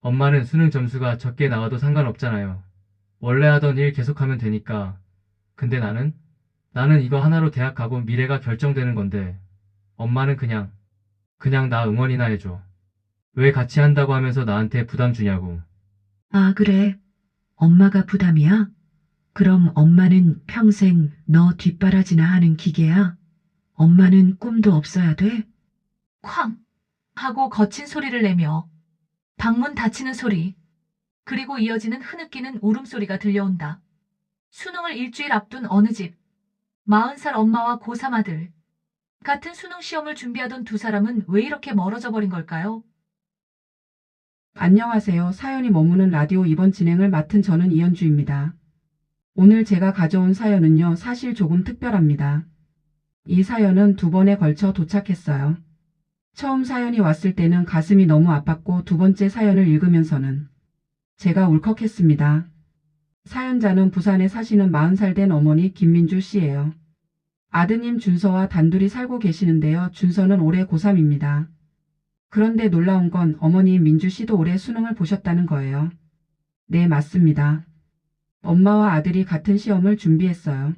엄마는 수능 점수가 적게 나와도 상관없잖아요. 원래 하던 일 계속하면 되니까. 근데 나는 이거 하나로 대학 가고 미래가 결정되는 건데, 엄마는 그냥 나 응원이나 해줘. 왜 같이 한다고 하면서 나한테 부담 주냐고. 아, 그래. 엄마가 부담이야? 그럼 엄마는 평생 너 뒷바라지나 하는 기계야? 엄마는 꿈도 없어야 돼? 쾅! 하고 거친 소리를 내며 방문 닫히는 소리, 그리고 이어지는 흐느끼는 울음소리가 들려온다. 수능을 일주일 앞둔 어느 집, 40살 엄마와 고3 아들. 같은 수능 시험을 준비하던 두 사람은 왜 이렇게 멀어져 버린 걸까요? 안녕하세요. 사연이 머무는 라디오 이번 진행을 맡은 저는 이현주입니다. 오늘 제가 가져온 사연은요, 사실 조금 특별합니다. 이 사연은 두 번에 걸쳐 도착했어요. 처음 사연이 왔을 때는 가슴이 너무 아팠고 두 번째 사연을 읽으면서는 제가 울컥했습니다. 사연자는 부산에 사시는 40살 된 어머니 김민주 씨예요. 아드님 준서와 단둘이 살고 계시는데요. 준서는 올해 고3입니다. 그런데 놀라운 건 어머니 민주 씨도 올해 수능을 보셨다는 거예요. 네, 맞습니다. 엄마와 아들이 같은 시험을 준비했어요.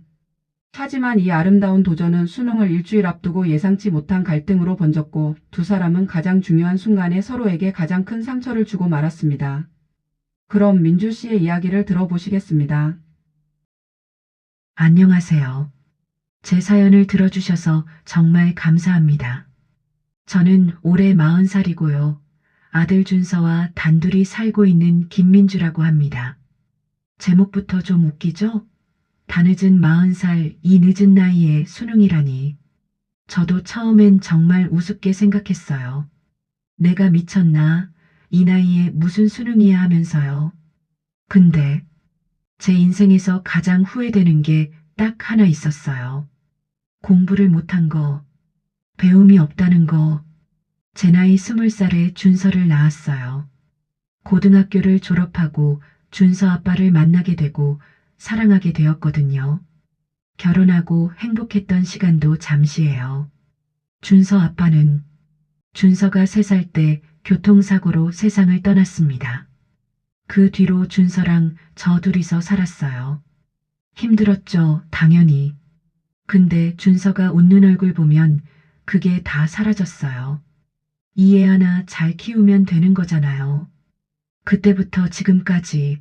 하지만 이 아름다운 도전은 수능을 일주일 앞두고 예상치 못한 갈등으로 번졌고 두 사람은 가장 중요한 순간에 서로에게 가장 큰 상처를 주고 말았습니다. 그럼 민주 씨의 이야기를 들어보시겠습니다. 안녕하세요. 제 사연을 들어주셔서 정말 감사합니다. 저는 올해 40살이고요. 아들 준서와 단둘이 살고 있는 김민주라고 합니다. 제목부터 좀 웃기죠? 다늦은 40살 이 늦은 나이에 수능이라니. 저도 처음엔 정말 우습게 생각했어요. 내가 미쳤나? 이 나이에 무슨 수능이야 하면서요. 근데 제 인생에서 가장 후회되는 게 딱 하나 있었어요. 공부를 못한 거, 배움이 없다는 거. 제 나이 20살에 준서를 낳았어요. 고등학교를 졸업하고 준서 아빠를 만나게 되고 사랑하게 되었거든요. 결혼하고 행복했던 시간도 잠시예요. 준서 아빠는 준서가 3살 때 교통사고로 세상을 떠났습니다. 그 뒤로 준서랑 저 둘이서 살았어요. 힘들었죠, 당연히. 근데 준서가 웃는 얼굴 보면 그게 다 사라졌어요. 이 애 하나 잘 키우면 되는 거잖아요. 그때부터 지금까지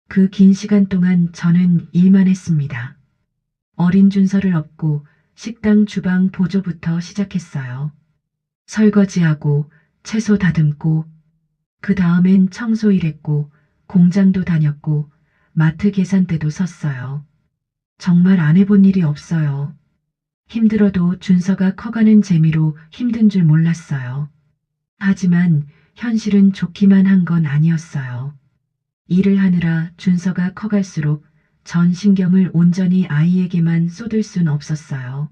그 긴 시간 동안 저는 일만 했습니다. 어린 준서를 업고 식당 주방 보조부터 시작했어요. 설거지하고 채소 다듬고 그 다음엔 청소 일했고 공장도 다녔고 마트 계산대도 섰어요. 정말 안 해본 일이 없어요. 힘들어도 준서가 커가는 재미로 힘든 줄 몰랐어요. 하지만 현실은 좋기만 한 건 아니었어요. 일을 하느라 준서가 커갈수록 전 신경을 온전히 아이에게만 쏟을 순 없었어요.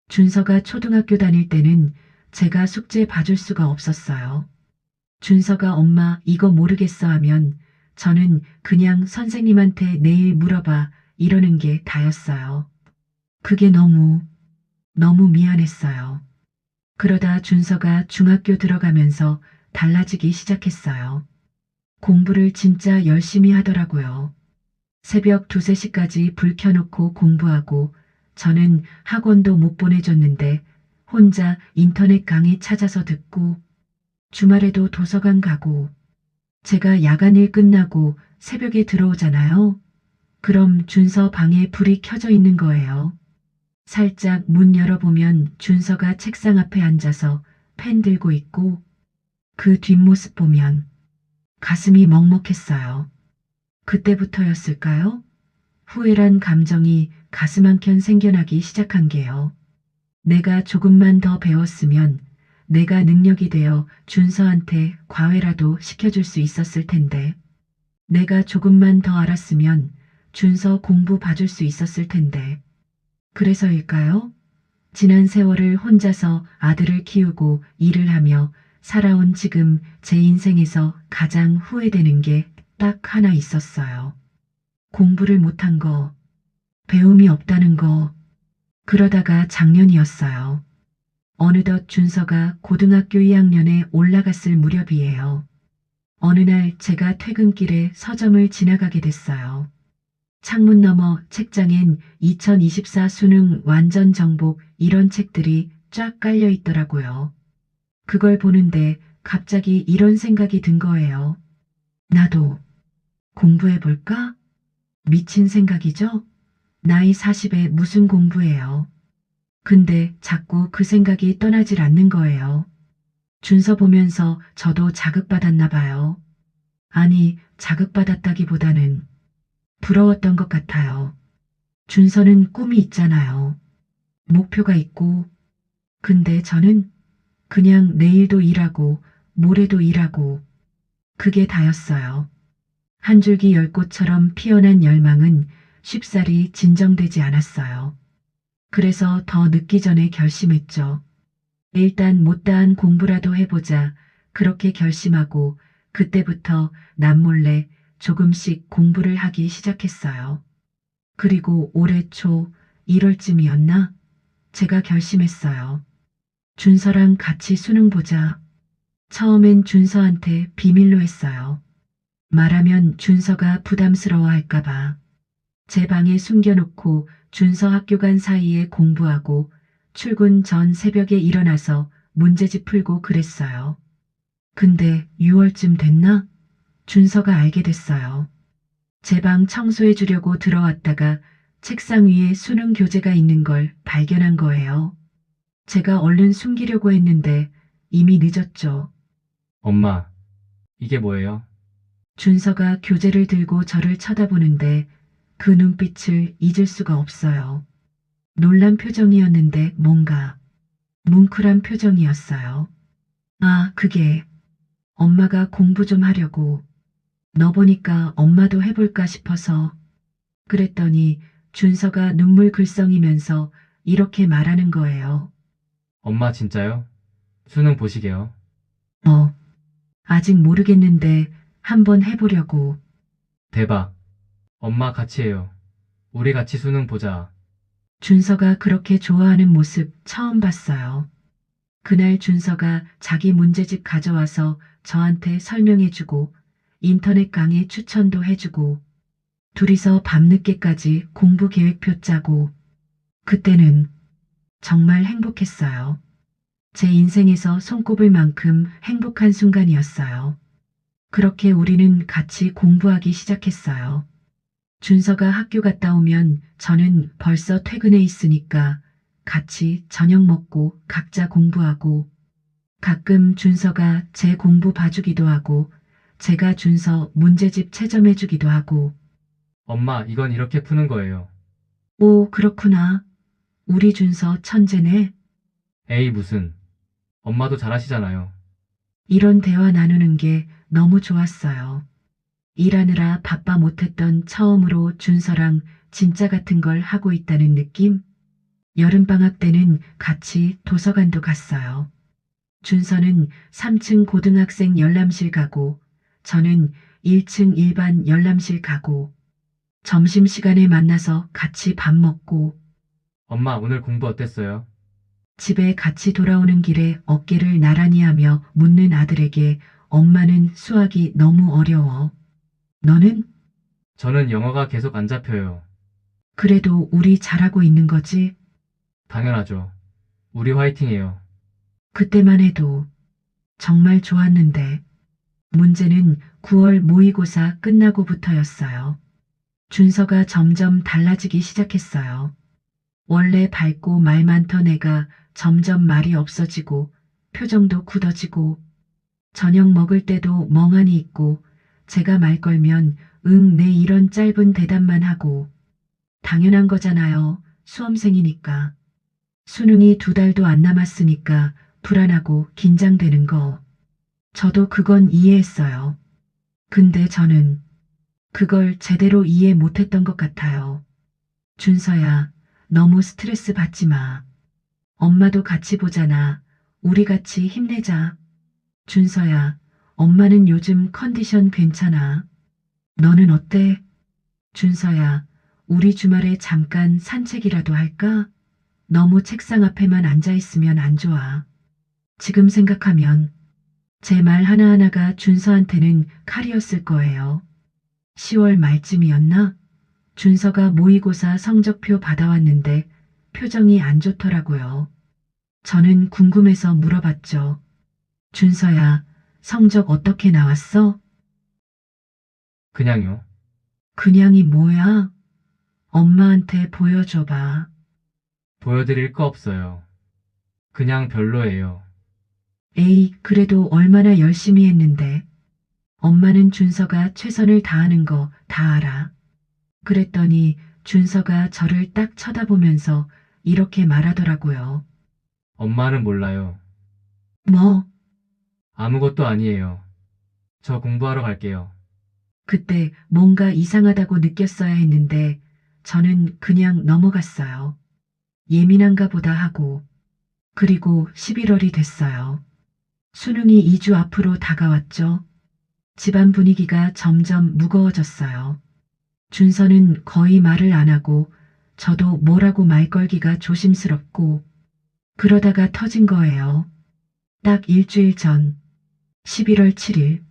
준서가 초등학교 다닐 때는 제가 숙제 봐줄 수가 없었어요. 준서가 엄마 이거 모르겠어 하면 저는 그냥 선생님한테 내일 물어봐 이러는 게 다였어요. 그게 너무 미안했어요. 그러다 준서가 중학교 들어가면서 달라지기 시작했어요. 공부를 진짜 열심히 하더라고요. 새벽 2, 3시까지 불 켜놓고 공부하고 저는 학원도 못 보내줬는데 혼자 인터넷 강의 찾아서 듣고 주말에도 도서관 가고 제가 야간 일 끝나고 새벽에 들어오잖아요. 그럼 준서 방에 불이 켜져 있는 거예요. 살짝 문 열어보면 준서가 책상 앞에 앉아서 펜 들고 있고 그 뒷모습 보면 가슴이 먹먹했어요. 그때부터였을까요? 후회란 감정이 가슴 한켠 생겨나기 시작한 게요. 내가 조금만 더 배웠으면 내가 능력이 되어 준서한테 과외라도 시켜줄 수 있었을 텐데 내가 조금만 더 알았으면 준서 공부 봐줄 수 있었을 텐데 그래서일까요? 지난 세월을 혼자서 아들을 키우고 일을 하며 살아온 지금 제 인생에서 가장 후회되는 게 딱 하나 있었어요. 공부를 못한 거, 배움이 없다는 거. 그러다가 작년이었어요. 어느덧 준서가 고등학교 2학년에 올라갔을 무렵이에요. 어느 날 제가 퇴근길에 서점을 지나가게 됐어요. 창문 너머 책장엔 2024 수능 완전 정복 이런 책들이 쫙 깔려 있더라고요. 그걸 보는데 갑자기 이런 생각이 든 거예요. 나도 공부해볼까? 미친 생각이죠? 나이 40에 무슨 공부예요. 근데 자꾸 그 생각이 떠나질 않는 거예요. 준서 보면서 저도 자극받았나 봐요. 아니, 자극받았다기보다는 부러웠던 것 같아요. 준서는 꿈이 있잖아요. 목표가 있고, 근데 저는 그냥 내일도 일하고, 모레도 일하고, 그게 다였어요. 한 줄기 열꽃처럼 피어난 열망은 쉽사리 진정되지 않았어요. 그래서 더 늦기 전에 결심했죠. 일단 못다한 공부라도 해보자. 그렇게 결심하고 그때부터 남몰래 조금씩 공부를 하기 시작했어요. 그리고 올해 초 1월쯤이었나? 제가 결심했어요. 준서랑 같이 수능 보자. 처음엔 준서한테 비밀로 했어요. 말하면 준서가 부담스러워할까봐. 제 방에 숨겨놓고 준서 학교 간 사이에 공부하고 출근 전 새벽에 일어나서 문제집 풀고 그랬어요. 근데 6월쯤 됐나? 준서가 알게 됐어요. 제 방 청소해 주려고 들어왔다가 책상 위에 수능 교재가 있는 걸 발견한 거예요. 제가 얼른 숨기려고 했는데 이미 늦었죠. 엄마, 이게 뭐예요? 준서가 교재를 들고 저를 쳐다보는데 그 눈빛을 잊을 수가 없어요. 놀란 표정이었는데 뭔가 뭉클한 표정이었어요. 아, 그게 엄마가 공부 좀 하려고 너 보니까 엄마도 해볼까 싶어서 그랬더니 준서가 눈물 글썽이면서 이렇게 말하는 거예요. 엄마 진짜요? 수능 보시게요. 아직 모르겠는데 한번 해보려고. 대박. 엄마 같이 해요. 우리 같이 수능 보자. 준서가 그렇게 좋아하는 모습 처음 봤어요. 그날 준서가 자기 문제집 가져와서 저한테 설명해주고 인터넷 강의 추천도 해주고 둘이서 밤늦게까지 공부 계획표 짜고 그때는 정말 행복했어요. 제 인생에서 손꼽을 만큼 행복한 순간이었어요. 그렇게 우리는 같이 공부하기 시작했어요. 준서가 학교 갔다 오면 저는 벌써 퇴근해 있으니까 같이 저녁 먹고 각자 공부하고 가끔 준서가 제 공부 봐주기도 하고 제가 준서 문제집 채점해 주기도 하고 엄마, 이건 이렇게 푸는 거예요. 오, 그렇구나. 우리 준서 천재네. 에이, 무슨. 엄마도 잘하시잖아요. 이런 대화 나누는 게 너무 좋았어요. 일하느라 바빠 못했던 처음으로 준서랑 진짜 같은 걸 하고 있다는 느낌? 여름방학 때는 같이 도서관도 갔어요. 준서는 3층 고등학생 열람실 가고 저는 1층 일반 열람실 가고 점심시간에 만나서 같이 밥 먹고 엄마, 오늘 공부 어땠어요? 집에 같이 돌아오는 길에 어깨를 나란히 하며 묻는 아들에게 엄마는 수학이 너무 어려워. 너는? 저는 영어가 계속 안 잡혀요. 그래도 우리 잘하고 있는 거지? 당연하죠. 우리 화이팅해요. 그때만 해도 정말 좋았는데 문제는 9월 모의고사 끝나고부터였어요. 준서가 점점 달라지기 시작했어요. 원래 밝고 말 많던 애가 점점 말이 없어지고 표정도 굳어지고 저녁 먹을 때도 멍하니 있고 제가 말 걸면 응, 네 이런 짧은 대답만 하고 당연한 거잖아요. 수험생이니까. 수능이 2달도 안 남았으니까 불안하고 긴장되는 거. 저도 그건 이해했어요. 근데 저는 그걸 제대로 이해 못했던 것 같아요. 준서야, 너무 스트레스 받지 마. 엄마도 같이 보잖아. 우리 같이 힘내자. 준서야, 엄마는 요즘 컨디션 괜찮아. 너는 어때? 준서야, 우리 주말에 잠깐 산책이라도 할까? 너무 책상 앞에만 앉아 있으면 안 좋아. 지금 생각하면 제 말 하나하나가 준서한테는 칼이었을 거예요. 10월 말쯤이었나? 준서가 모의고사 성적표 받아왔는데 표정이 안 좋더라고요. 저는 궁금해서 물어봤죠. 준서야, 성적 어떻게 나왔어? 그냥요. 그냥이 뭐야? 엄마한테 보여줘봐. 보여드릴 거 없어요. 그냥 별로예요. 에이, 그래도 얼마나 열심히 했는데. 엄마는 준서가 최선을 다하는 거 다 알아. 그랬더니 준서가 저를 딱 쳐다보면서 이렇게 말하더라고요. 엄마는 몰라요. 뭐? 아무것도 아니에요. 저 공부하러 갈게요. 그때 뭔가 이상하다고 느꼈어야 했는데 저는 그냥 넘어갔어요. 예민한가 보다 하고. 그리고 11월이 됐어요. 수능이 2주 앞으로 다가왔죠. 집안 분위기가 점점 무거워졌어요. 준서는 거의 말을 안 하고 저도 뭐라고 말 걸기가 조심스럽고 그러다가 터진 거예요. 딱 일주일 전 11월 7일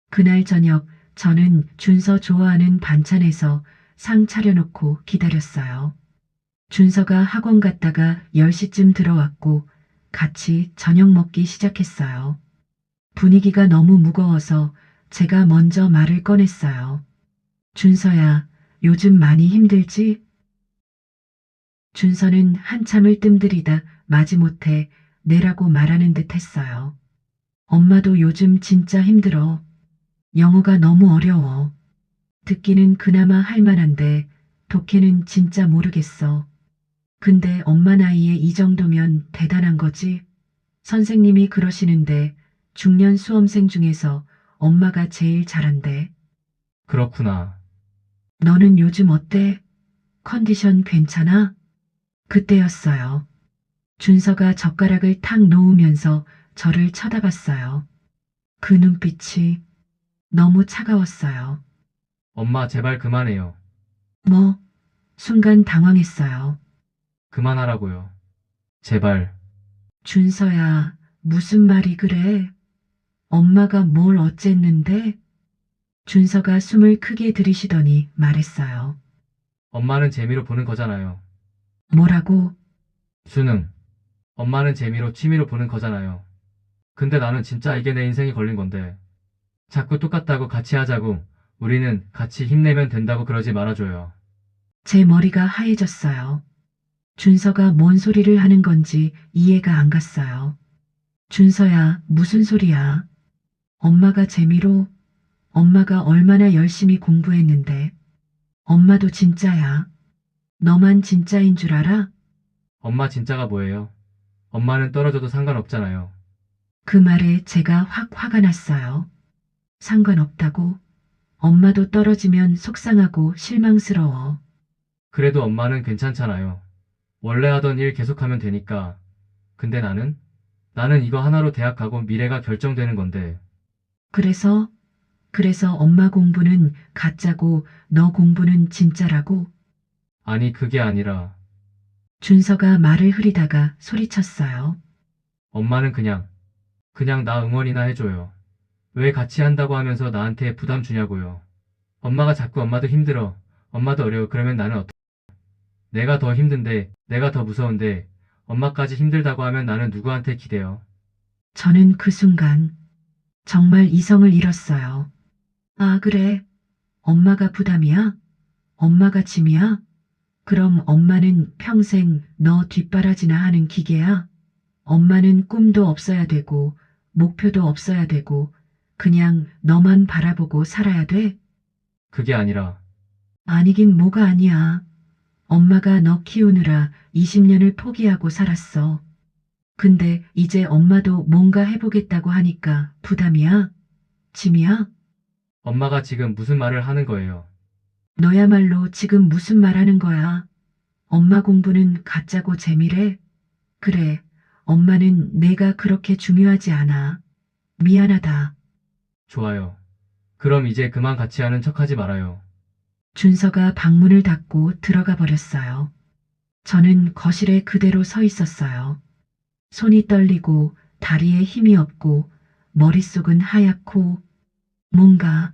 그날 저녁 저는 준서 좋아하는 반찬에서 상 차려놓고 기다렸어요. 준서가 학원 갔다가 10시쯤 들어왔고 같이 저녁 먹기 시작했어요. 분위기가 너무 무거워서 제가 먼저 말을 꺼냈어요. 준서야, 요즘 많이 힘들지? 준서는 한참을 뜸들이다 마지못해 내라고 말하는 듯 했어요. 엄마도 요즘 진짜 힘들어. 영어가 너무 어려워. 듣기는 그나마 할만한데 독해는 진짜 모르겠어. 근데 엄마 나이에 이 정도면 대단한 거지? 선생님이 그러시는데 중년 수험생 중에서 엄마가 제일 잘한대. 그렇구나. 너는 요즘 어때? 컨디션 괜찮아? 그때였어요. 준서가 젓가락을 탁 놓으면서 저를 쳐다봤어요. 그 눈빛이 너무 차가웠어요. 엄마 제발 그만해요. 뭐? 순간 당황했어요. 그만하라고요. 제발. 준서야, 무슨 말이 그래? 엄마가 뭘 어쨌는데? 준서가 숨을 크게 들이쉬더니 말했어요. 엄마는 재미로 보는 거잖아요. 뭐라고? 수능. 엄마는 재미로 취미로 보는 거잖아요. 근데 나는 진짜 이게 내 인생이 걸린 건데. 자꾸 똑같다고 같이 하자고 우리는 같이 힘내면 된다고 그러지 말아줘요. 제 머리가 하얘졌어요. 준서가 뭔 소리를 하는 건지 이해가 안 갔어요. 준서야, 무슨 소리야? 엄마가 재미로? 엄마가 얼마나 열심히 공부했는데. 엄마도 진짜야. 너만 진짜인 줄 알아? 엄마 진짜가 뭐예요? 엄마는 떨어져도 상관없잖아요. 그 말에 제가 확 화가 났어요. 상관없다고? 엄마도 떨어지면 속상하고 실망스러워. 그래도 엄마는 괜찮잖아요. 원래 하던 일 계속하면 되니까. 근데 나는 이거 하나로 대학 가고 미래가 결정되는 건데. 그래서 엄마 공부는 가짜고 너 공부는 진짜라고? 아니 그게 아니라 준서가 말을 흐리다가 소리쳤어요. 엄마는 그냥 나 응원이나 해줘요. 왜 같이 한다고 하면서 나한테 부담 주냐고요. 엄마가 자꾸 엄마도 힘들어. 엄마도 어려워. 그러면 나는 어떡해. 내가 더 힘든데, 내가 더 무서운데, 엄마까지 힘들다고 하면 나는 누구한테 기대요. 저는 그 순간 정말 이성을 잃었어요. 아, 그래. 엄마가 부담이야? 엄마가 짐이야? 그럼 엄마는 평생 너 뒷바라지나 하는 기계야? 엄마는 꿈도 없어야 되고, 목표도 없어야 되고, 그냥 너만 바라보고 살아야 돼? 그게 아니라, 아니긴 뭐가 아니야. 엄마가 너 키우느라 20년을 포기하고 살았어. 근데 이제 엄마도 뭔가 해보겠다고 하니까 부담이야? 짐이야? 엄마가 지금 무슨 말을 하는 거예요. 너야말로 지금 무슨 말 하는 거야? 엄마 공부는 가짜고 재미래? 그래, 엄마는 내가 그렇게 중요하지 않아. 미안하다. 좋아요. 그럼 이제 그만 같이 하는 척하지 말아요. 준서가 방문을 닫고 들어가 버렸어요. 저는 거실에 그대로 서 있었어요. 손이 떨리고 다리에 힘이 없고 머릿속은 하얗고 뭔가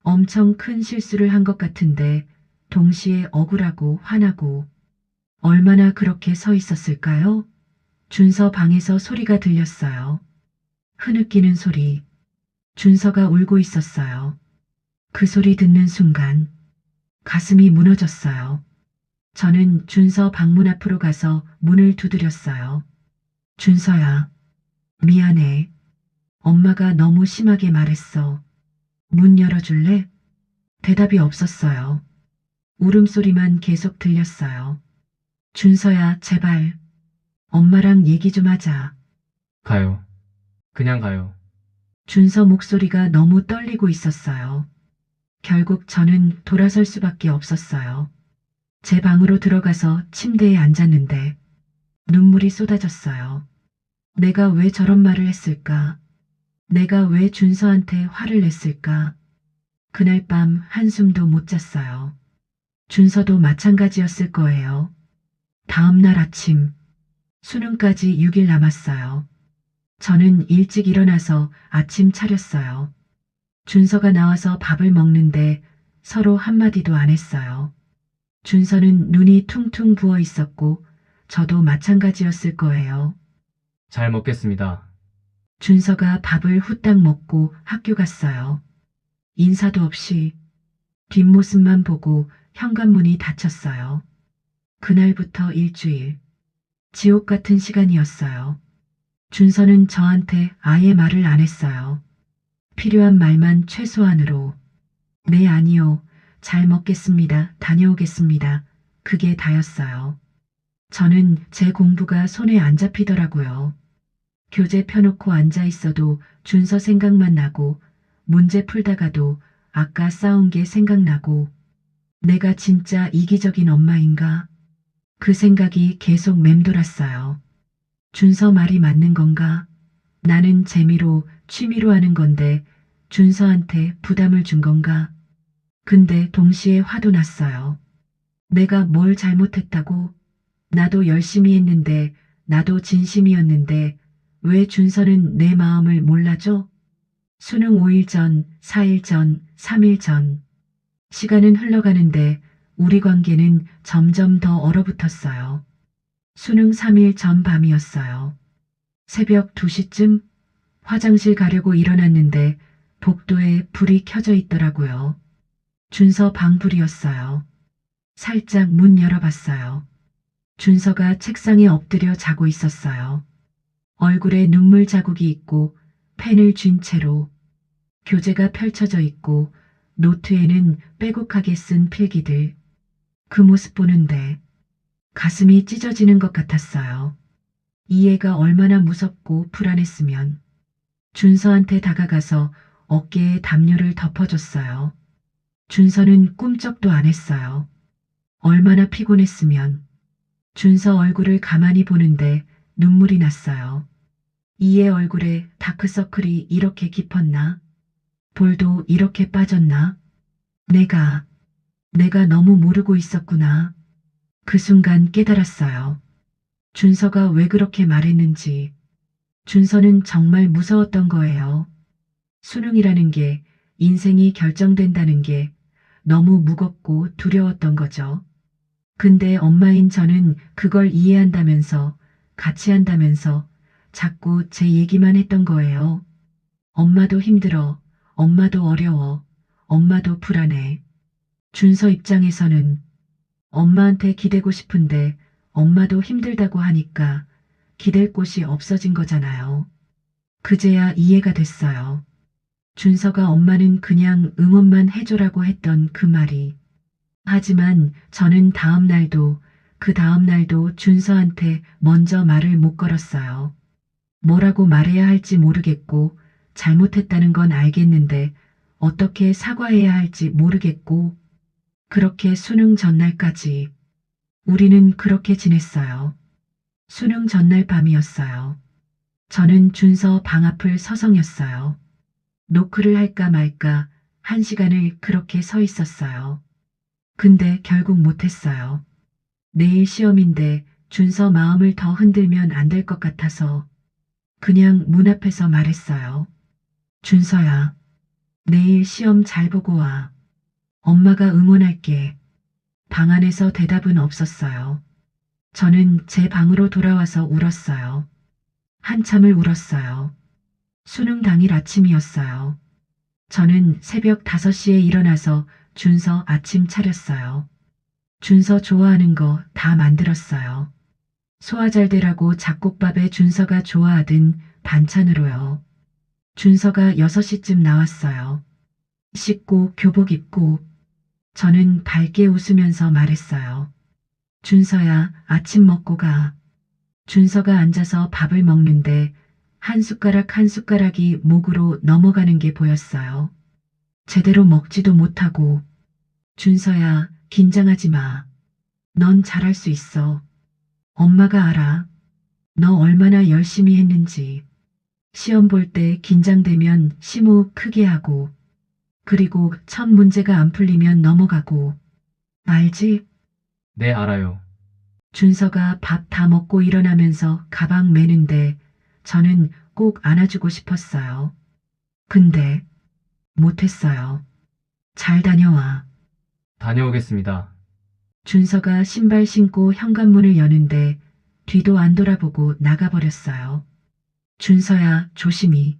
엄청 큰 실수를 한 것 같은데 동시에 억울하고 화나고 얼마나 그렇게 서 있었을까요? 준서 방에서 소리가 들렸어요. 흐느끼는 소리. 준서가 울고 있었어요. 그 소리 듣는 순간 가슴이 무너졌어요. 저는 준서 방문 앞으로 가서 문을 두드렸어요. 준서야, 미안해. 엄마가 너무 심하게 말했어. 문 열어줄래? 대답이 없었어요. 울음소리만 계속 들렸어요. 준서야, 제발. 엄마랑 얘기 좀 하자. 가요. 그냥 가요. 준서 목소리가 너무 떨리고 있었어요. 결국 저는 돌아설 수밖에 없었어요. 제 방으로 들어가서 침대에 앉았는데 눈물이 쏟아졌어요. 내가 왜 저런 말을 했을까? 내가 왜 준서한테 화를 냈을까? 그날 밤 한숨도 못 잤어요. 준서도 마찬가지였을 거예요. 다음 날 아침, 수능까지 6일 남았어요. 저는 일찍 일어나서 아침 차렸어요. 준서가 나와서 밥을 먹는데 서로 한마디도 안 했어요. 준서는 눈이 퉁퉁 부어 있었고 저도 마찬가지였을 거예요. 잘 먹겠습니다. 준서가 밥을 후딱 먹고 학교 갔어요. 인사도 없이 뒷모습만 보고 현관문이 닫혔어요. 그날부터 일주일. 지옥 같은 시간이었어요. 준서는 저한테 아예 말을 안 했어요. 필요한 말만 최소한으로. 네, 아니요. 잘 먹겠습니다. 다녀오겠습니다. 그게 다였어요. 저는 제 공부가 손에 안 잡히더라고요. 교재 펴놓고 앉아 있어도 준서 생각만 나고 문제 풀다가도 아까 싸운 게 생각나고 내가 진짜 이기적인 엄마인가? 그 생각이 계속 맴돌았어요. 준서 말이 맞는 건가? 나는 재미로, 취미로 하는 건데 준서한테 부담을 준 건가? 근데 동시에 화도 났어요. 내가 뭘 잘못했다고? 나도 열심히 했는데, 나도 진심이었는데 왜 준서는 내 마음을 몰라줘? 수능 5일 전, 4일 전, 3일 전. 시간은 흘러가는데 우리 관계는 점점 더 얼어붙었어요. 수능 3일 전 밤이었어요. 새벽 2시쯤 화장실 가려고 일어났는데 복도에 불이 켜져 있더라고요. 준서 방불이었어요. 살짝 문 열어봤어요. 준서가 책상에 엎드려 자고 있었어요. 얼굴에 눈물 자국이 있고 펜을 쥔 채로 교재가 펼쳐져 있고 노트에는 빼곡하게 쓴 필기들. 그 모습 보는데 가슴이 찢어지는 것 같았어요. 이 애가 얼마나 무섭고 불안했으면. 준서한테 다가가서 어깨에 담요를 덮어줬어요. 준서는 꿈쩍도 안 했어요. 얼마나 피곤했으면. 준서 얼굴을 가만히 보는데 눈물이 났어요. 이의 얼굴에 다크서클이 이렇게 깊었나? 볼도 이렇게 빠졌나? 내가 너무 모르고 있었구나. 그 순간 깨달았어요. 준서가 왜 그렇게 말했는지. 준서는 정말 무서웠던 거예요. 수능이라는 게, 인생이 결정된다는 게 너무 무겁고 두려웠던 거죠. 근데 엄마인 저는 그걸 이해한다면서, 같이 한다면서 자꾸 제 얘기만 했던 거예요. 엄마도 힘들어. 엄마도 어려워. 엄마도 불안해. 준서 입장에서는 엄마한테 기대고 싶은데 엄마도 힘들다고 하니까 기댈 곳이 없어진 거잖아요. 그제야 이해가 됐어요. 준서가 엄마는 그냥 응원만 해줘라고 했던 그 말이. 하지만 저는 다음 날도 그 다음 날도 준서한테 먼저 말을 못 걸었어요. 뭐라고 말해야 할지 모르겠고 잘못했다는 건 알겠는데 어떻게 사과해야 할지 모르겠고 그렇게 수능 전날까지 우리는 그렇게 지냈어요. 수능 전날 밤이었어요. 저는 준서 방 앞을 서성였어요. 노크를 할까 말까 1시간을 그렇게 서 있었어요. 근데 결국 못했어요. 내일 시험인데 준서 마음을 더 흔들면 안 될 것 같아서 그냥 문 앞에서 말했어요. 준서야, 내일 시험 잘 보고 와. 엄마가 응원할게. 방 안에서 대답은 없었어요. 저는 제 방으로 돌아와서 울었어요. 한참을 울었어요. 수능 당일 아침이었어요. 저는 새벽 5시에 일어나서 준서 아침 차렸어요. 준서 좋아하는 거 다 만들었어요. 소화 잘 되라고 잡곡밥에 준서가 좋아하던 반찬으로요. 준서가 6시쯤 나왔어요. 씻고 교복 입고 저는 밝게 웃으면서 말했어요. 준서야, 아침 먹고 가. 준서가 앉아서 밥을 먹는데 한 숟가락 한 숟가락이 목으로 넘어가는 게 보였어요. 제대로 먹지도 못하고. 준서야, 긴장하지 마. 넌 잘할 수 있어. 엄마가 알아. 너 얼마나 열심히 했는지. 시험 볼 때 긴장되면 심호흡 크게 하고, 그리고 첫 문제가 안 풀리면 넘어가고. 알지? 네, 알아요. 준서가 밥 다 먹고 일어나면서 가방 매는데 저는 꼭 안아주고 싶었어요. 근데 못했어요. 잘 다녀와. 다녀오겠습니다. 준서가 신발 신고 현관문을 여는데 뒤도 안 돌아보고 나가버렸어요. 준서야, 조심히.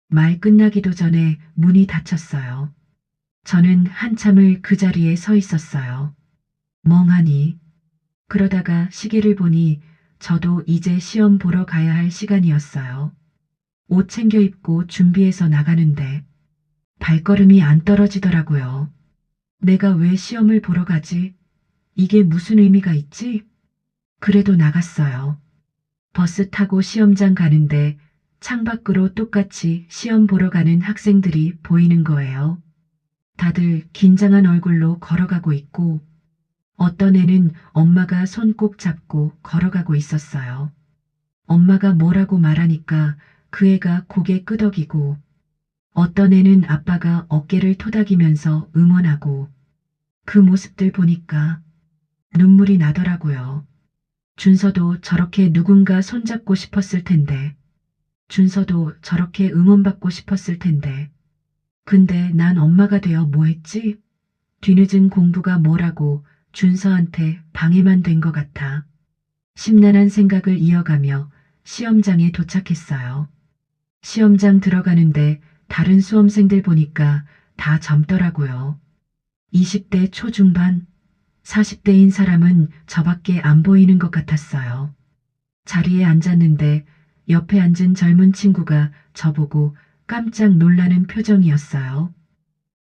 말 끝나기도 전에 문이 닫혔어요. 저는 한참을 그 자리에 서 있었어요. 멍하니. 그러다가 시계를 보니 저도 이제 시험 보러 가야 할 시간이었어요. 옷 챙겨 입고 준비해서 나가는데 발걸음이 안 떨어지더라고요. 내가 왜 시험을 보러 가지? 이게 무슨 의미가 있지? 그래도 나갔어요. 버스 타고 시험장 가는데 창밖으로 똑같이 시험 보러 가는 학생들이 보이는 거예요. 다들 긴장한 얼굴로 걸어가고 있고 어떤 애는 엄마가 손 꼭 잡고 걸어가고 있었어요. 엄마가 뭐라고 말하니까 그 애가 고개 끄덕이고 어떤 애는 아빠가 어깨를 토닥이면서 응원하고 그 모습들 보니까 눈물이 나더라고요. 준서도 저렇게 누군가 손잡고 싶었을 텐데 준서도 저렇게 응원받고 싶었을 텐데 근데 난 엄마가 되어 뭐 했지? 뒤늦은 공부가 뭐라고 준서한테 방해만 된 것 같아. 심란한 생각을 이어가며 시험장에 도착했어요. 시험장 들어가는데 다른 수험생들 보니까 다 젊더라고요. 20대 초중반, 40대인 사람은 저밖에 안 보이는 것 같았어요. 자리에 앉았는데 옆에 앉은 젊은 친구가 저보고 깜짝 놀라는 표정이었어요.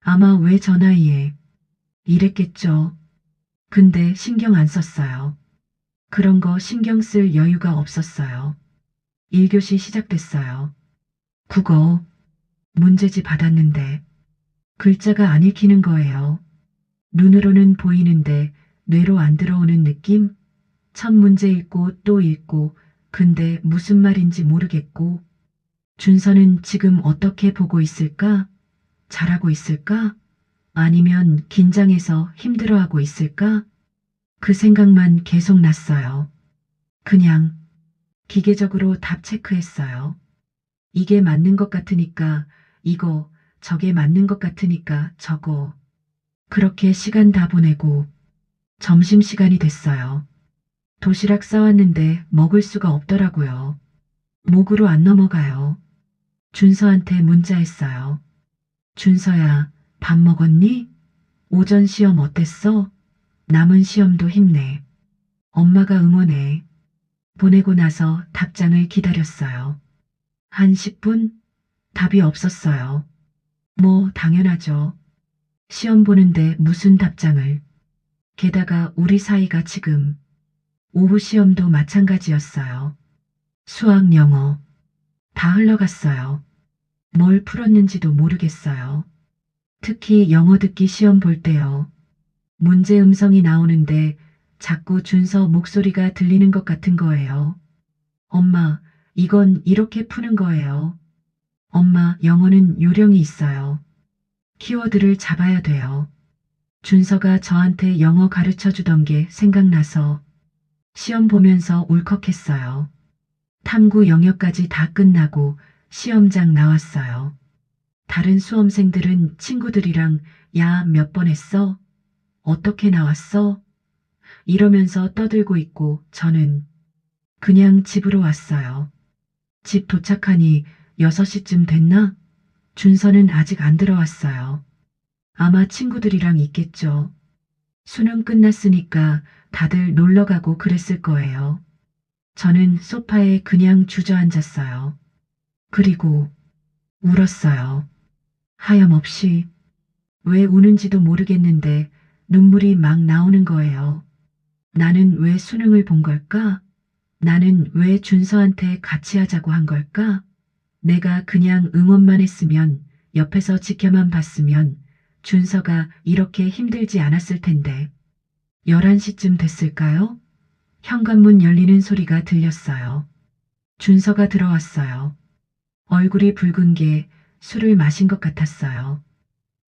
아마 왜 저 나이에 이랬겠죠. 근데 신경 안 썼어요. 그런 거 신경 쓸 여유가 없었어요. 1교시 시작됐어요. 국어. 문제지 받았는데 글자가 안 읽히는 거예요. 눈으로는 보이는데 뇌로 안 들어오는 느낌? 첫 문제 읽고 또 읽고 근데 무슨 말인지 모르겠고 준서는 지금 어떻게 보고 있을까? 잘하고 있을까? 아니면 긴장해서 힘들어하고 있을까? 그 생각만 계속 났어요. 그냥 기계적으로 답 체크했어요. 이게 맞는 것 같으니까 이거, 저게 맞는 것 같으니까 저거. 그렇게 시간 다 보내고 점심시간이 됐어요. 도시락 싸왔는데 먹을 수가 없더라고요. 목으로 안 넘어가요. 준서한테 문자했어요. 준서야, 밥 먹었니? 오전 시험 어땠어? 남은 시험도 힘내. 엄마가 응원해. 보내고 나서 답장을 기다렸어요. 한 10분? 답이 없었어요. 뭐 당연하죠. 시험 보는데 무슨 답장을. 게다가 우리 사이가 지금 오후 시험도 마찬가지였어요. 수학, 영어 다 흘러갔어요. 뭘 풀었는지도 모르겠어요. 특히 영어 듣기 시험 볼 때요. 문제 음성이 나오는데 자꾸 준서 목소리가 들리는 것 같은 거예요. 엄마, 이건 이렇게 푸는 거예요. 엄마, 영어는 요령이 있어요. 키워드를 잡아야 돼요. 준서가 저한테 영어 가르쳐 주던 게 생각나서 시험 보면서 울컥했어요. 탐구 영역까지 다 끝나고 시험장 나왔어요. 다른 수험생들은 친구들이랑 야, 몇 번 했어? 어떻게 나왔어? 이러면서 떠들고 있고 저는 그냥 집으로 왔어요. 집 도착하니 6시쯤 됐나? 준서는 아직 안 들어왔어요. 아마 친구들이랑 있겠죠. 수능 끝났으니까 다들 놀러 가고 그랬을 거예요. 저는 소파에 그냥 주저앉았어요. 그리고 울었어요. 하염없이. 왜 우는지도 모르겠는데 눈물이 막 나오는 거예요. 나는 왜 수능을 본 걸까? 나는 왜 준서한테 같이 하자고 한 걸까? 내가 그냥 응원만 했으면, 옆에서 지켜만 봤으면 준서가 이렇게 힘들지 않았을 텐데. 11시쯤 됐을까요? 현관문 열리는 소리가 들렸어요. 준서가 들어왔어요. 얼굴이 붉은 게 술을 마신 것 같았어요.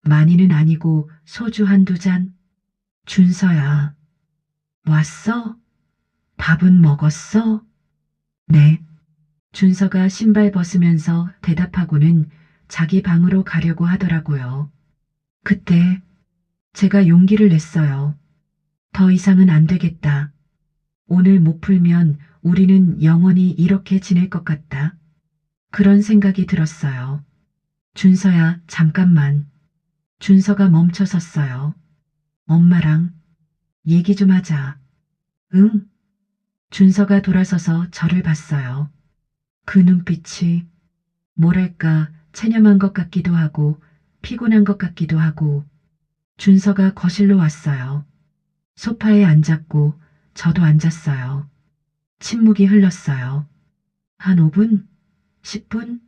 많이는 아니고 소주 한두 잔. 준서야. 왔어? 밥은 먹었어? 네. 준서가 신발 벗으면서 대답하고는 자기 방으로 가려고 하더라고요. 그때 제가 용기를 냈어요. 더 이상은 안 되겠다. 오늘 못 풀면 우리는 영원히 이렇게 지낼 것 같다. 그런 생각이 들었어요. 준서야, 잠깐만. 준서가 멈춰 섰어요. 엄마랑 얘기 좀 하자. 응? 준서가 돌아서서 저를 봤어요. 그 눈빛이 뭐랄까 체념한 것 같기도 하고 피곤한 것 같기도 하고. 준서가 거실로 왔어요. 소파에 앉았고 저도 앉았어요. 침묵이 흘렀어요. 한 5분? 10분?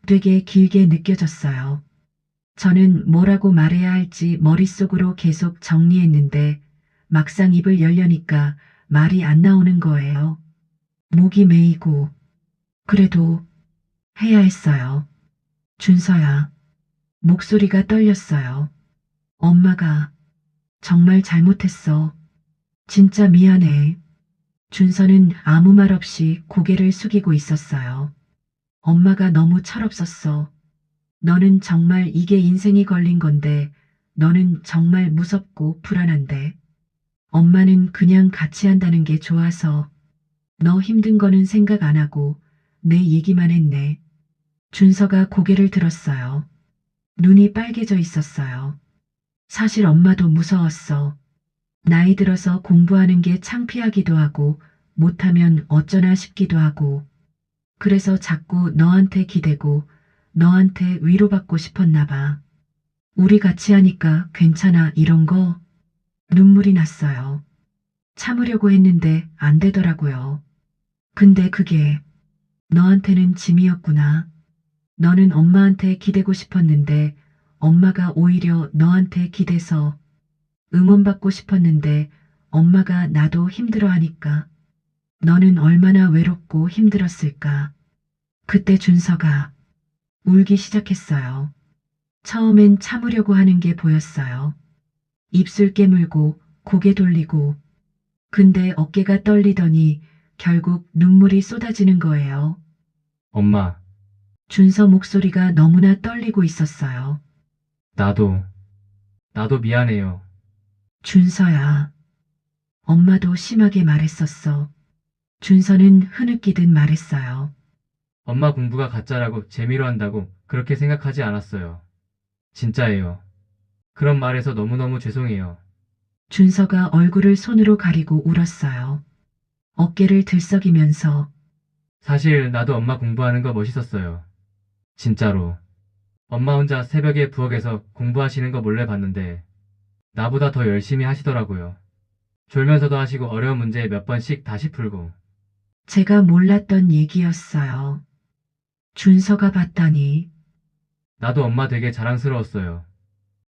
되게 길게 느껴졌어요. 저는 뭐라고 말해야 할지 머릿속으로 계속 정리했는데 막상 입을 열려니까 말이 안 나오는 거예요. 목이 메이고. 그래도 해야 했어요. 준서야. 목소리가 떨렸어요. 엄마가 정말 잘못했어. 진짜 미안해. 준서는 아무 말 없이 고개를 숙이고 있었어요. 엄마가 너무 철없었어. 너는 정말 이게 인생이 걸린 건데, 너는 정말 무섭고 불안한데. 엄마는 그냥 같이 한다는 게 좋아서 너 힘든 거는 생각 안 하고 내 얘기만 했네. 준서가 고개를 들었어요. 눈이 빨개져 있었어요. 사실 엄마도 무서웠어. 나이 들어서 공부하는 게 창피하기도 하고 못하면 어쩌나 싶기도 하고. 그래서 자꾸 너한테 기대고 너한테 위로받고 싶었나 봐. 우리 같이 하니까 괜찮아 이런 거. 눈물이 났어요. 참으려고 했는데 안 되더라고요. 근데 그게 너한테는 짐이었구나. 너는 엄마한테 기대고 싶었는데 엄마가 오히려 너한테 기대서 응원받고 싶었는데 엄마가 나도 힘들어하니까 너는 얼마나 외롭고 힘들었을까. 그때 준서가 울기 시작했어요. 처음엔 참으려고 하는 게 보였어요. 입술 깨물고 고개 돌리고. 근데 어깨가 떨리더니 결국 눈물이 쏟아지는 거예요. 엄마, 준서 목소리가 너무나 떨리고 있었어요. 나도 미안해요. 준서야. 엄마도 심하게 말했었어. 준서는 흐느끼듯 말했어요. 엄마 공부가 가짜라고 재미로 한다고 그렇게 생각하지 않았어요. 진짜예요. 그런 말해서 너무너무 죄송해요. 준서가 얼굴을 손으로 가리고 울었어요. 어깨를 들썩이면서. 사실 나도 엄마 공부하는 거 멋있었어요. 진짜로. 엄마 혼자 새벽에 부엌에서 공부하시는 거 몰래 봤는데 나보다 더 열심히 하시더라고요. 졸면서도 하시고 어려운 문제 몇 번씩 다시 풀고. 제가 몰랐던 얘기였어요. 준서가 봤다니. 나도 엄마 되게 자랑스러웠어요.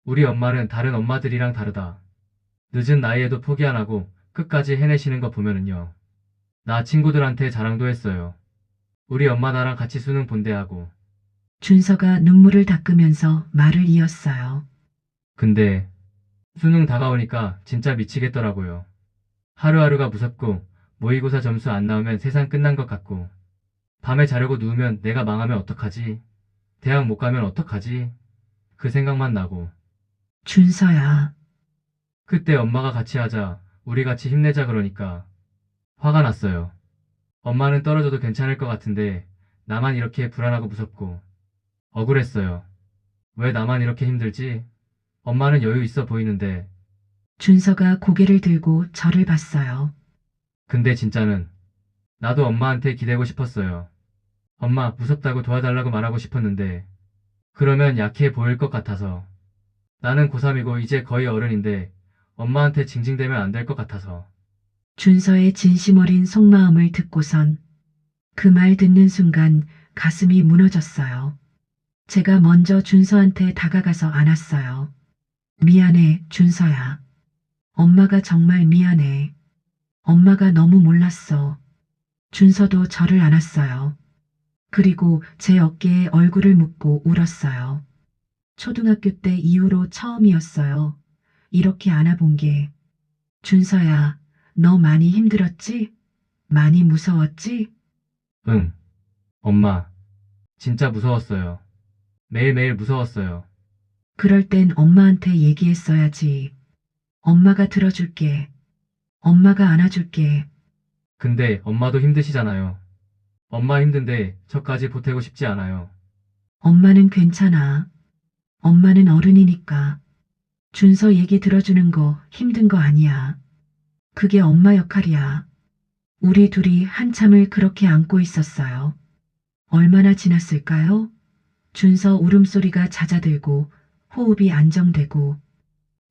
우리 엄마는 다른 엄마들이랑 다르다. 늦은 나이에도 포기 안 하고 끝까지 해내시는 거 보면은요. 나 친구들한테 자랑도 했어요. 우리 엄마 나랑 같이 수능 본대하고. 준서가 눈물을 닦으면서 말을 이었어요. 근데 수능 다가오니까 진짜 미치겠더라고요. 하루하루가 무섭고 모의고사 점수 안 나오면 세상 끝난 것 같고 밤에 자려고 누우면 내가 망하면 어떡하지? 대학 못 가면 어떡하지? 그 생각만 나고. 준서야, 그때 엄마가 같이 하자, 우리 같이 힘내자 그러니까 화가 났어요. 엄마는 떨어져도 괜찮을 것 같은데 나만 이렇게 불안하고 무섭고 억울했어요. 왜 나만 이렇게 힘들지? 엄마는 여유 있어 보이는데. 준서가 고개를 들고 저를 봤어요. 근데 진짜는 나도 엄마한테 기대고 싶었어요. 엄마 무섭다고 도와달라고 말하고 싶었는데 그러면 약해 보일 것 같아서. 나는 고3이고 이제 거의 어른인데 엄마한테 징징대면 안 될 것 같아서. 준서의 진심 어린 속마음을 듣고선 그 말 듣는 순간 가슴이 무너졌어요. 제가 먼저 준서한테 다가가서 안았어요. 미안해, 준서야. 엄마가 정말 미안해. 엄마가 너무 몰랐어. 준서도 저를 안았어요. 그리고 제 어깨에 얼굴을 묻고 울었어요. 초등학교 때 이후로 처음이었어요. 이렇게 안아본 게. 준서야, 너 많이 힘들었지? 많이 무서웠지? 응. 엄마. 진짜 무서웠어요. 매일매일 무서웠어요. 그럴 땐 엄마한테 얘기했어야지. 엄마가 들어줄게. 엄마가 안아줄게. 근데 엄마도 힘드시잖아요. 엄마 힘든데 저까지 보태고 싶지 않아요. 엄마는 괜찮아. 엄마는 어른이니까. 준서 얘기 들어주는 거 힘든 거 아니야. 그게 엄마 역할이야. 우리 둘이 한참을 그렇게 안고 있었어요. 얼마나 지났을까요? 준서 울음소리가 잦아들고 호흡이 안정되고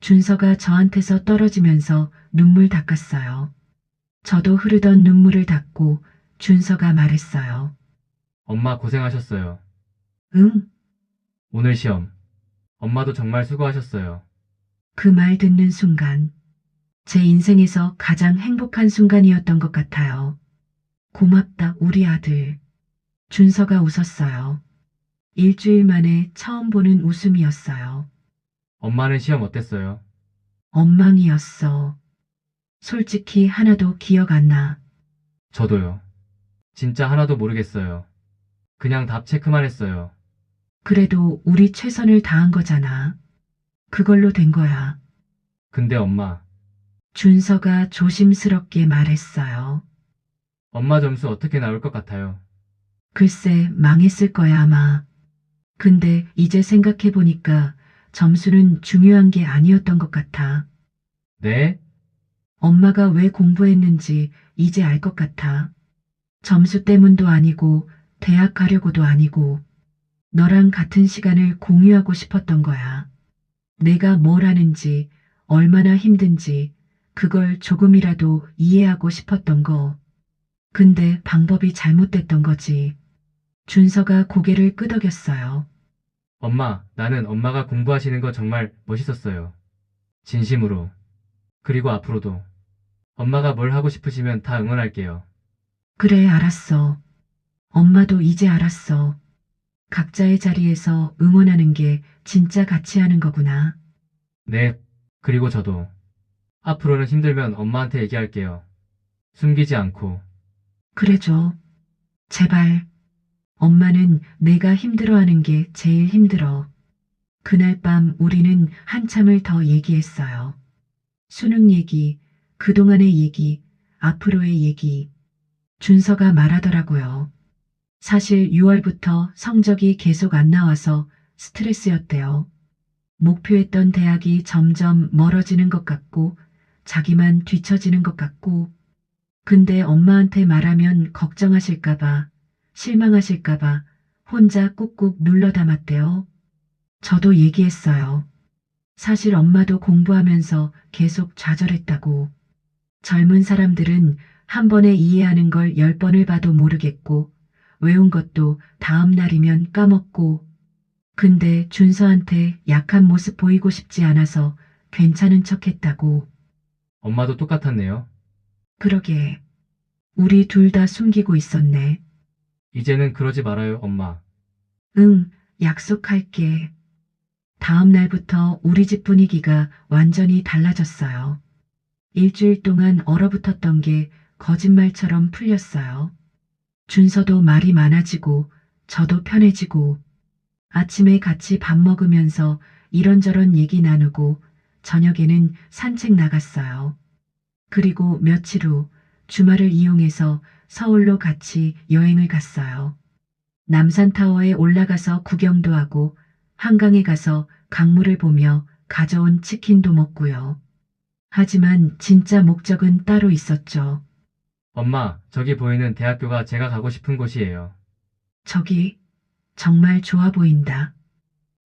준서가 저한테서 떨어지면서 눈물 닦았어요. 저도 흐르던 눈물을 닦고 준서가 말했어요. 엄마 고생하셨어요. 응? 오늘 시험. 엄마도 정말 수고하셨어요. 그 말 듣는 순간 제 인생에서 가장 행복한 순간이었던 것 같아요. 고맙다, 우리 아들. 준서가 웃었어요. 일주일 만에 처음 보는 웃음이었어요. 엄마는 시험 어땠어요? 엉망이었어. 솔직히 하나도 기억 안 나. 저도요. 진짜 하나도 모르겠어요. 그냥 답 체크만 했어요. 그래도 우리 최선을 다한 거잖아. 그걸로 된 거야. 근데 엄마, 준서가 조심스럽게 말했어요. 엄마 점수 어떻게 나올 것 같아요? 글쎄, 망했을 거야, 아마. 근데 이제 생각해보니까 점수는 중요한 게 아니었던 것 같아. 네? 엄마가 왜 공부했는지 이제 알 것 같아. 점수 때문도 아니고, 대학 가려고도 아니고, 너랑 같은 시간을 공유하고 싶었던 거야. 내가 뭘 하는지, 얼마나 힘든지, 그걸 조금이라도 이해하고 싶었던 거. 근데 방법이 잘못됐던 거지. 준서가 고개를 끄덕였어요. 엄마, 나는 엄마가 공부하시는 거 정말 멋있었어요. 진심으로. 그리고 앞으로도. 엄마가 뭘 하고 싶으시면 다 응원할게요. 그래, 알았어. 엄마도 이제 알았어. 각자의 자리에서 응원하는 게 진짜 같이 하는 거구나. 네. 그리고 저도. 앞으로는 힘들면 엄마한테 얘기할게요. 숨기지 않고. 그래줘. 제발. 엄마는 내가 힘들어하는 게 제일 힘들어. 그날 밤 우리는 한참을 더 얘기했어요. 수능 얘기, 그동안의 얘기, 앞으로의 얘기. 준서가 말하더라고요. 사실 6월부터 성적이 계속 안 나와서 스트레스였대요. 목표했던 대학이 점점 멀어지는 것 같고, 자기만 뒤처지는 것 같고, 근데 엄마한테 말하면 걱정하실까봐, 실망하실까봐 혼자 꾹꾹 눌러 담았대요. 저도 얘기했어요. 사실 엄마도 공부하면서 계속 좌절했다고. 젊은 사람들은 한 번에 이해하는 걸 10번을 봐도 모르겠고, 외운 것도 다음 날이면 까먹고, 근데 준서한테 약한 모습 보이고 싶지 않아서 괜찮은 척 했다고. 엄마도 똑같았네요. 그러게. 우리 둘 다 숨기고 있었네. 이제는 그러지 말아요, 엄마. 응, 약속할게. 다음 날부터 우리 집 분위기가 완전히 달라졌어요. 일주일 동안 얼어붙었던 게 거짓말처럼 풀렸어요. 준서도 말이 많아지고, 저도 편해지고, 아침에 같이 밥 먹으면서 이런저런 얘기 나누고 저녁에는 산책 나갔어요. 그리고 며칠 후 주말을 이용해서 서울로 같이 여행을 갔어요. 남산타워에 올라가서 구경도 하고 한강에 가서 강물을 보며 가져온 치킨도 먹고요. 하지만 진짜 목적은 따로 있었죠. 엄마, 저기 보이는 대학교가 제가 가고 싶은 곳이에요. 저기 정말 좋아 보인다.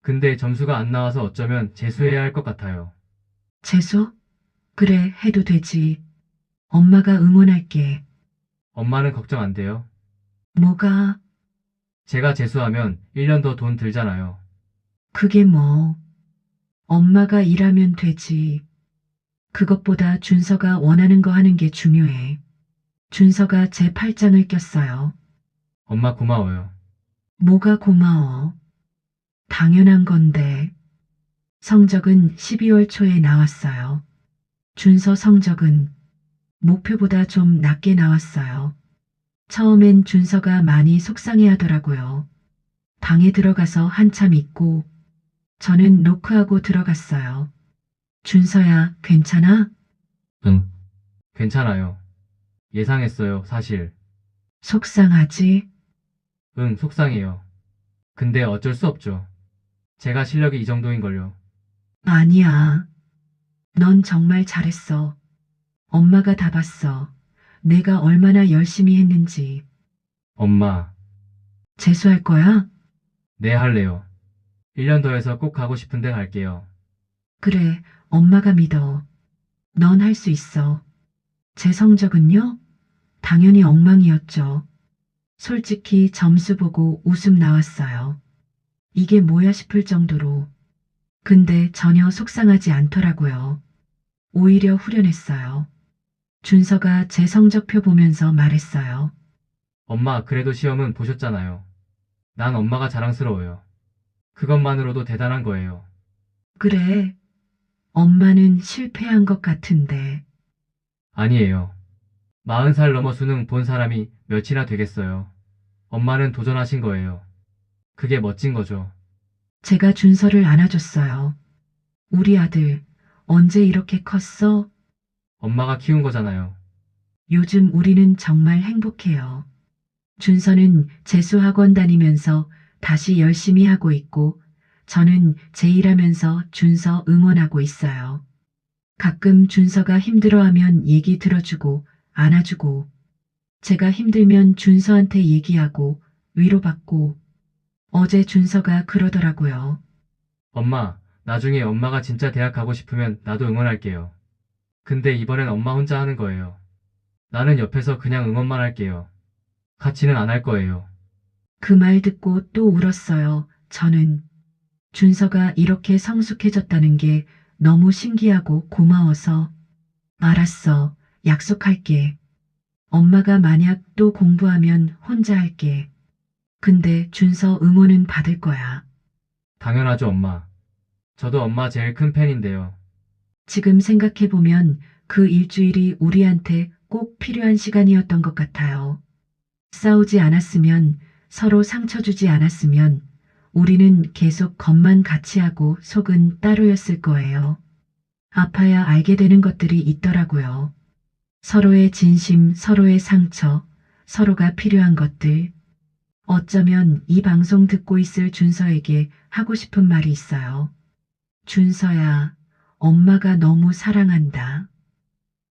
근데 점수가 안 나와서 어쩌면 재수해야 할 것 같아요. 재수? 그래, 해도 되지. 엄마가 응원할게. 엄마는 걱정 안 돼요? 뭐가? 제가 재수하면 1년 더 돈 들잖아요. 그게 뭐. 엄마가 일하면 되지. 그것보다 준서가 원하는 거 하는 게 중요해. 준서가 제 팔짱을 꼈어요. 엄마 고마워요. 뭐가 고마워. 당연한 건데. 성적은 12월 초에 나왔어요. 준서 성적은 목표보다 좀 낮게 나왔어요. 처음엔 준서가 많이 속상해 하더라고요. 방에 들어가서 한참 있고 저는 노크하고 들어갔어요. 준서야, 괜찮아? 응. 괜찮아요. 예상했어요, 사실. 속상하지? 응, 속상해요. 근데 어쩔 수 없죠. 제가 실력이 이 정도인걸요. 아니야. 넌 정말 잘했어. 엄마가 다 봤어. 내가 얼마나 열심히 했는지. 엄마, 재수할 거야? 네 할래요. 1년 더 해서 꼭 가고 싶은데 갈게요. 그래, 엄마가 믿어. 넌 할 수 있어. 제 성적은요? 당연히 엉망이었죠. 솔직히 점수 보고 웃음 나왔어요. 이게 뭐야 싶을 정도로. 근데 전혀 속상하지 않더라고요. 오히려 후련했어요. 준서가 제 성적표 보면서 말했어요. 엄마, 그래도 시험은 보셨잖아요. 난 엄마가 자랑스러워요. 그것만으로도 대단한 거예요. 그래, 엄마는 실패한 것 같은데. 아니에요. 40살 넘어 수능 본 사람이 몇이나 되겠어요. 엄마는 도전하신 거예요. 그게 멋진 거죠. 제가 준서를 안아줬어요. 우리 아들, 언제 이렇게 컸어? 엄마가 키운 거잖아요. 요즘 우리는 정말 행복해요. 준서는 재수학원 다니면서 다시 열심히 하고 있고, 저는 제 일하면서 준서 응원하고 있어요. 가끔 준서가 힘들어하면 얘기 들어주고, 안아주고, 제가 힘들면 준서한테 얘기하고, 위로받고, 어제 준서가 그러더라고요. 엄마, 나중에 엄마가 진짜 대학 가고 싶으면 나도 응원할게요. 근데 이번엔 엄마 혼자 하는 거예요. 나는 옆에서 그냥 응원만 할게요. 같이는 안 할 거예요. 그 말 듣고 또 울었어요. 저는 준서가 이렇게 성숙해졌다는 게 너무 신기하고 고마워서. 알았어. 약속할게. 엄마가 만약 또 공부하면 혼자 할게. 근데 준서 응원은 받을 거야. 당연하죠, 엄마. 저도 엄마 제일 큰 팬인데요. 지금 생각해보면 그 일주일이 우리한테 꼭 필요한 시간이었던 것 같아요. 싸우지 않았으면, 서로 상처 주지 않았으면 우리는 계속 겉만 같이 하고 속은 따로였을 거예요. 아파야 알게 되는 것들이 있더라고요. 서로의 진심, 서로의 상처, 서로가 필요한 것들. 어쩌면 이 방송 듣고 있을 준서에게 하고 싶은 말이 있어요. 준서야, 엄마가 너무 사랑한다.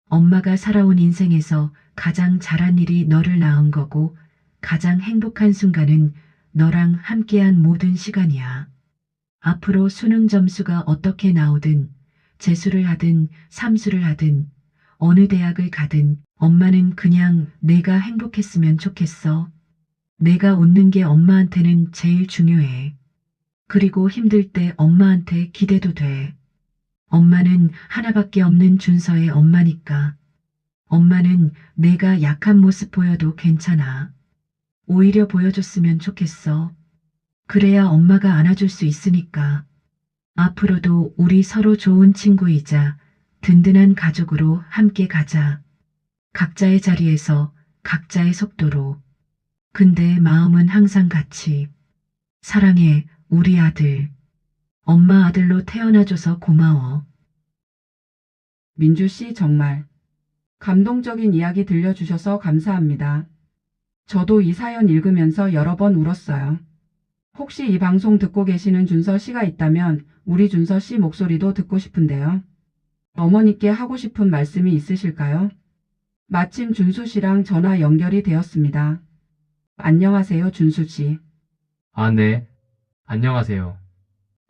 엄마가 살아온 인생에서 가장 잘한 일이 너를 낳은 거고, 가장 행복한 순간은 너랑 함께한 모든 시간이야. 앞으로 수능 점수가 어떻게 나오든, 재수를 하든, 삼수를 하든, 어느 대학을 가든, 엄마는 그냥 내가 행복했으면 좋겠어. 내가 웃는 게 엄마한테는 제일 중요해. 그리고 힘들 때 엄마한테 기대도 돼. 엄마는 하나밖에 없는 준서의 엄마니까. 엄마는 내가 약한 모습 보여도 괜찮아. 오히려 보여줬으면 좋겠어. 그래야 엄마가 안아줄 수 있으니까. 앞으로도 우리 서로 좋은 친구이자 든든한 가족으로 함께 가자. 각자의 자리에서 각자의 속도로. 근데 마음은 항상 같이. 사랑해, 우리 아들. 엄마 아들로 태어나줘서 고마워. 민주 씨 정말 감동적인 이야기 들려주셔서 감사합니다. 저도 이 사연 읽으면서 여러 번 울었어요. 혹시 이 방송 듣고 계시는 준서 씨가 있다면 우리 준서 씨 목소리도 듣고 싶은데요. 어머니께 하고 싶은 말씀이 있으실까요? 마침 준수 씨랑 전화 연결이 되었습니다. 안녕하세요, 준수 씨. 아, 네. 안녕하세요.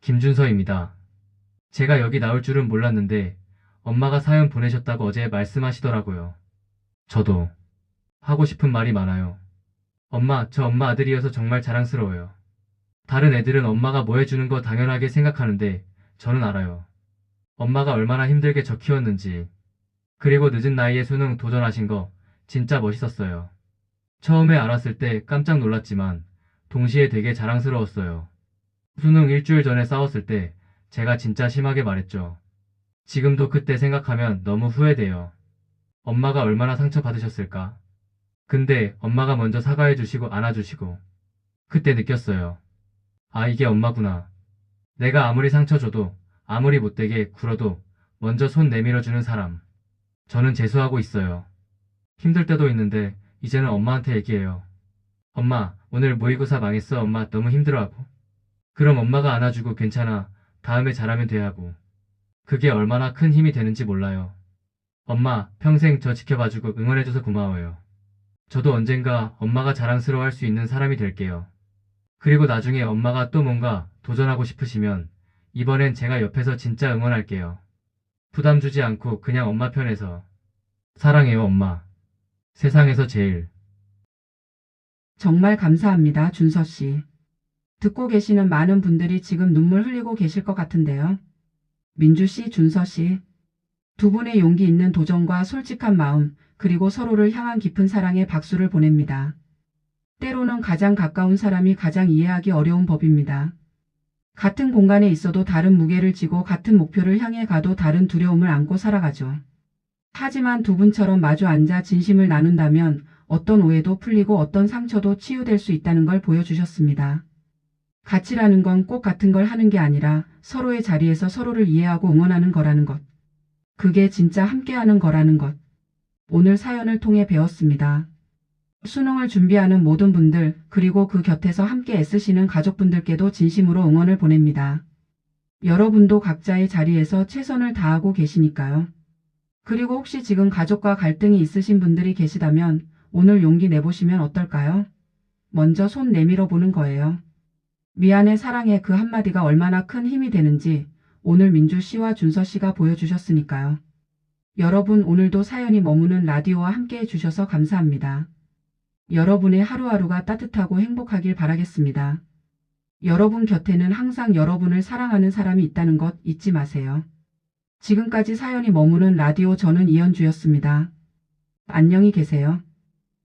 김준서입니다. 제가 여기 나올 줄은 몰랐는데 엄마가 사연 보내셨다고 어제 말씀하시더라고요. 저도 하고 싶은 말이 많아요. 엄마, 저 엄마 아들이어서 정말 자랑스러워요. 다른 애들은 엄마가 뭐 해주는 거 당연하게 생각하는데 저는 알아요. 엄마가 얼마나 힘들게 저 키웠는지. 그리고 늦은 나이에 수능 도전하신 거 진짜 멋있었어요. 처음에 알았을 때 깜짝 놀랐지만 동시에 되게 자랑스러웠어요. 수능 일주일 전에 싸웠을 때 제가 진짜 심하게 말했죠. 지금도 그때 생각하면 너무 후회돼요. 엄마가 얼마나 상처받으셨을까. 근데 엄마가 먼저 사과해 주시고 안아주시고 그때 느꼈어요. 아, 이게 엄마구나. 내가 아무리 상처 줘도 아무리 못되게 굴어도 먼저 손 내밀어주는 사람. 저는 재수하고 있어요. 힘들 때도 있는데 이제는 엄마한테 얘기해요. 엄마, 오늘 모의고사 망했어. 엄마 너무 힘들어하고. 그럼 엄마가 안아주고 괜찮아. 다음에 잘하면 돼 하고. 그게 얼마나 큰 힘이 되는지 몰라요. 엄마, 평생 저 지켜봐주고 응원해줘서 고마워요. 저도 언젠가 엄마가 자랑스러워할 수 있는 사람이 될게요. 그리고 나중에 엄마가 또 뭔가 도전하고 싶으시면 이번엔 제가 옆에서 진짜 응원할게요. 부담 주지 않고 그냥 엄마 편에서. 사랑해요, 엄마. 세상에서 제일. 정말 감사합니다, 준서 씨. 듣고 계시는 많은 분들이 지금 눈물 흘리고 계실 것 같은데요. 민주 씨, 준서 씨. 두 분의 용기 있는 도전과 솔직한 마음, 그리고 서로를 향한 깊은 사랑에 박수를 보냅니다. 때로는 가장 가까운 사람이 가장 이해하기 어려운 법입니다. 같은 공간에 있어도 다른 무게를 지고 같은 목표를 향해 가도 다른 두려움을 안고 살아가죠. 하지만 두 분처럼 마주 앉아 진심을 나눈다면 어떤 오해도 풀리고 어떤 상처도 치유될 수 있다는 걸 보여주셨습니다. 가치라는 건 꼭 같은 걸 하는 게 아니라 서로의 자리에서 서로를 이해하고 응원하는 거라는 것. 그게 진짜 함께하는 거라는 것. 오늘 사연을 통해 배웠습니다. 수능을 준비하는 모든 분들, 그리고 그 곁에서 함께 애쓰시는 가족분들께도 진심으로 응원을 보냅니다. 여러분도 각자의 자리에서 최선을 다하고 계시니까요. 그리고 혹시 지금 가족과 갈등이 있으신 분들이 계시다면 오늘 용기 내보시면 어떨까요? 먼저 손 내밀어 보는 거예요. 미안해, 사랑해, 그 한마디가 얼마나 큰 힘이 되는지 오늘 민주 씨와 준서 씨가 보여주셨으니까요. 여러분, 오늘도 사연이 머무는 라디오와 함께 해주셔서 감사합니다. 여러분의 하루하루가 따뜻하고 행복하길 바라겠습니다. 여러분 곁에는 항상 여러분을 사랑하는 사람이 있다는 것 잊지 마세요. 지금까지 사연이 머무는 라디오, 저는 이현주였습니다. 안녕히 계세요.